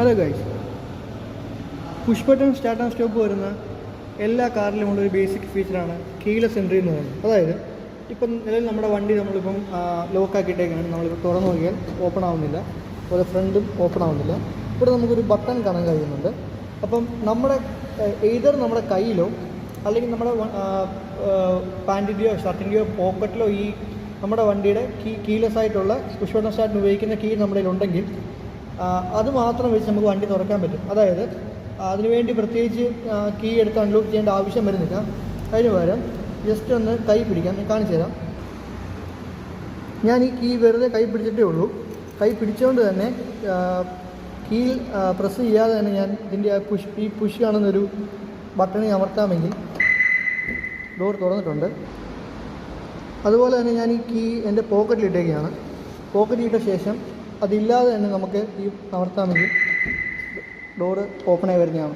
Hello guys, push button start and stop വരുന്ന എല്ലാ കാറിലുമുള്ള ഒരു ബേസിക് ഫീച്ചറാണ് കീലെസ് എൻട്രി എന്ന് പറയുന്നത്. അതായത് ഇപ്പം നിലവിൽ നമ്മുടെ വണ്ടി നമ്മളിപ്പം ലോക്കാക്കിയിട്ടേക്കാണ്, നമ്മളിപ്പോൾ തുറന്നു നോക്കിയാൽ ഓപ്പൺ ആവുന്നില്ല, അതുപോലെ ഫ്രണ്ടും ഓപ്പൺ ആവുന്നില്ല. ഇവിടെ നമുക്കൊരു ബട്ടൺ കാണാൻ കഴിയുന്നുണ്ട്. അപ്പം നമ്മുടെ എയ്തർ നമ്മുടെ കയ്യിലോ അല്ലെങ്കിൽ നമ്മുടെ പാൻറ്റിൻ്റെയോ ഷർട്ടിൻ്റെയോ പോക്കറ്റിലോ ഈ നമ്മുടെ വണ്ടിയുടെ കീലെസ് ആയിട്ടുള്ള പുഷ് ബട്ടൺ സ്റ്റാർട്ടിന് ഉപയോഗിക്കുന്ന കീ നമ്മുടെ കയ്യിലുണ്ടെങ്കിൽ അത് മാത്രം വെച്ച് നമുക്ക് വണ്ടി തുറക്കാൻ പറ്റും. അതായത് അതിനുവേണ്ടി പ്രത്യേകിച്ച് കീ എടുത്ത് അൺലോക്ക് ചെയ്യേണ്ട ആവശ്യം വരുന്നില്ല. അതിന് പകരം ജസ്റ്റ് ഒന്ന് കൈ പിടിക്കാം, ഞാൻ കാണിച്ചു തരാം. ഞാൻ ഈ കീ വെറുതെ കൈ പിടിച്ചിട്ടേ ഉള്ളൂ. കൈ പിടിച്ചുകൊണ്ട് തന്നെ കീ പ്രസ് ചെയ്യാതെ തന്നെ ഞാൻ ഇതിൻ്റെ ഈ പുഷ് കാണുന്നൊരു ബട്ടണിൽ അമർത്താമെങ്കിൽ ഡോർ തുറന്നിട്ടുണ്ട്. അതുപോലെ തന്നെ ഞാൻ ഈ കീ എൻ്റെ പോക്കറ്റിലിട്ടേക്കാണ്. പോക്കറ്റിലിട്ട ശേഷം അതില്ലാതെ തന്നെ നമുക്ക് ഈ അമർത്താമെങ്കിൽ ഡോറ് ഓപ്പണായി വരുന്നതാണ്.